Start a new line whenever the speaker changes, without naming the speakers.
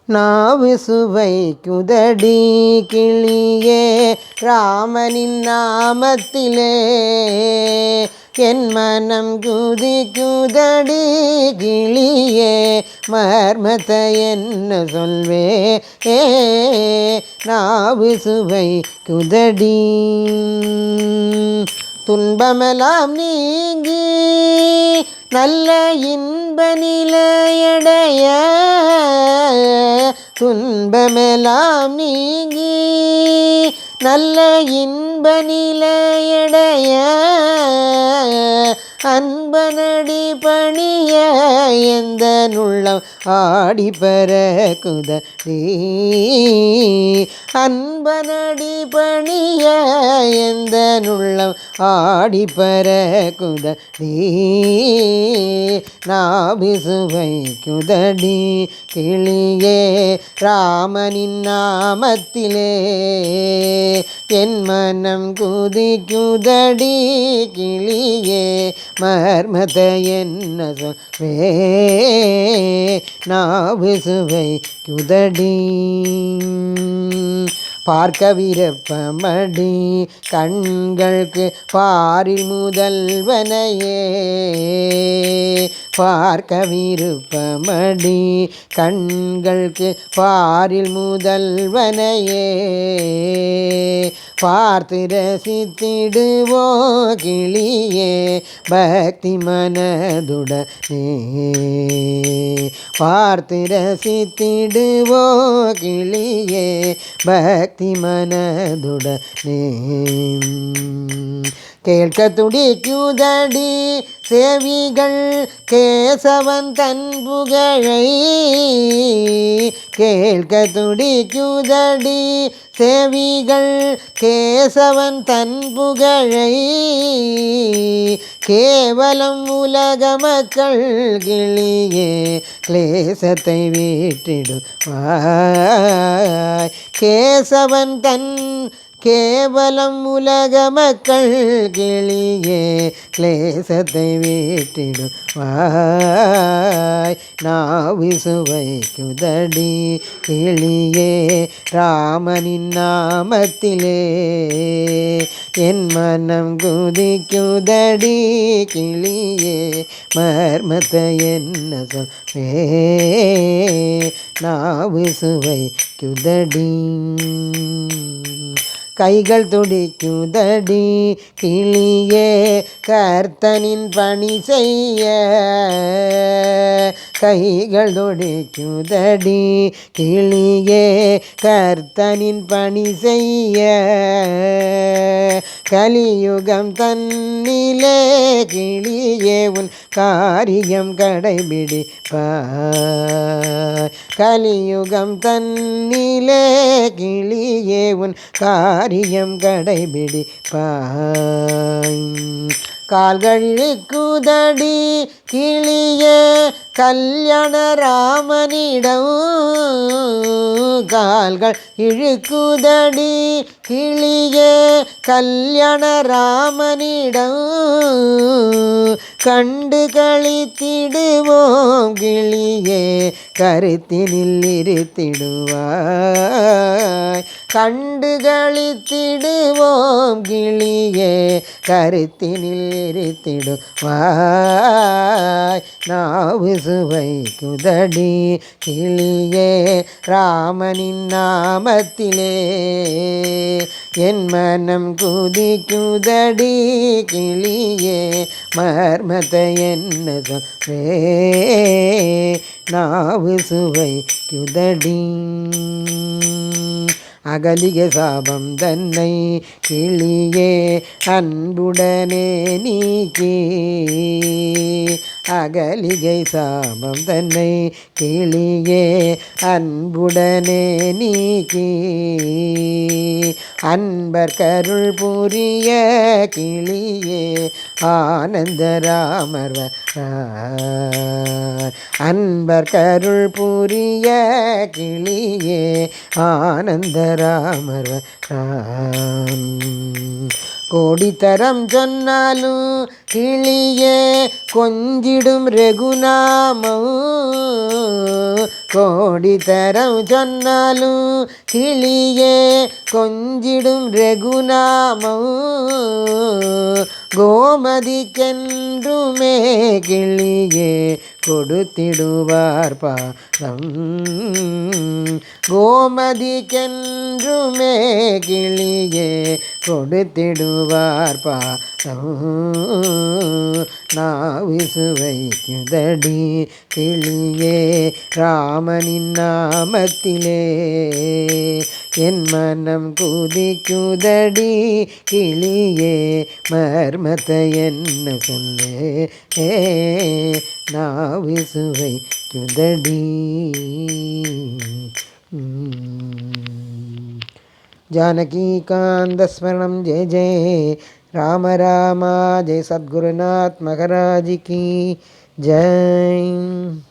நாவு சுவைக்குதடி கிளியே ராமனின் நாமத்திலே என் மனம் குதிக்குதடி கிளியே மர்மத்தை என்ன சொல்வே நாவு சுவைக்குதடி துன்பமெல்லாம் நீங்கி நல்ல இன்ப நிலையடைய துன்பமெல்லாம் நீங்கி நல்ல இன்ப நிலையடைய அன்பனடி பணிய எந்த நுள்ளம் ஆடி பறக்குதடி அன்பனடி பணிய எந்த நுள்ளம் ஆடி பறக்குதடி நாவு சுவைக்குதடி கிளியே ராமனின் நாமத்திலே என் மனம் குதிக்குதடி கிளியே மர்மத்தை என்ன சொல்வே நாவு சுவைக்குதடி பார்க்க விருப்பமடி கண்களுக்கு பாரில் முதல்வனையே பார்க்க விருப்பமடி கண்களுக்கு பாரில் முதல்வனையே பார்த்து ரசித்திடுவோ கிளியே பக்தி மனதுடனே பார்த்து ரசித்திடுவோ கிளியே பக்தி மனதுடனே கேட்க துடிக்குதடி செவிகள் கேசவன் தன் புகழை கேட்க துடிக்குதடி செவிகள் கேசவன் தன் புகழை கேவலம் உலக மக்கள் கிளியே கிளேசத்தை வீட்டிடுவாய் கேசவன் தன் கேவலம் உலக மக்கள் கிளியே கிளேசத்தை வீட்டிடுவாய் நாவு சுவைக்குதடி கிளியே ராமனின் நாமத்திலே என் மனம் குதிக்குதடி கிளியே மர்மத்தை என்ன சொல்வே நாவு சுவைக்குதடி கைகள் துடிக்குதடி கிளியே கர்த்தனின் பணி செய்ய கைகள் துடிக்குதடி கிளியே கர்த்தனின் பணி செய்ய கலியுகம் தன்னிலே கிளியே உன் காரியம் கடைபிடிப்பாய் கலியுகம் தன்னிலே கிளியே உன் காரியம் கடைபிடிப்பாய் கால்கள் இழுக்குதடி கிளியே கல்யாண ராமனிடம் கால்கள் இழுக்குதடி கிளியே கல்யாண ராமனிடம் கண்டு கழித்திடுவோம் கிளியே கருத்தினில் இருத்திடுவாய் கண்டு கழித்திடுவோம் கிளியே கருத்தினில் இருத்திடுவாய் நாவு சுவைக்குதடி கிளியே ராமனின் நாமத்திலே என் மனம் குதிக்குதடி கிளியே மர்மத்தை என்ன சொல்வே நாவு சுவைக்குதடி அகலிக சாபம் தன்னை கிளியே அன்புடனே நீக்கி அகலிகை சாபம் தன்னை கிளியே அன்புடனே நீக்கி அன்பர் கருள் புரிய கிளியே ஆனந்த ராமர் அன்பர் கருள் புரிய கிளியே ஆனந்த ராமர் கோடித்தரம் சொன்னாலும் கிளியே கொஞ்சிடும் ரகுநாமம். கோடித்தரம் சொன்னாலும் கிளியே கொஞ்சிடும் ரகுநாமம். கோமதிக்கென்றுமே கிளியே கொடுத்திடுவார் பாதம். கோமதிக்கென்றுமே கிளியே கொடுத்திடுவார் பாதம். நாவிசுவைக்குதடி கிளியே ராமனின் நாமத்திலே. என் மனம் குதிக்குதடி கிளியே மர்மத்தை என்ன சொல்லே. நாவிசுவைக்குதடி. जानकीकान्तस्मरणं जय जय राम राम। जय सद्गुरुनाथ महाराज की जय।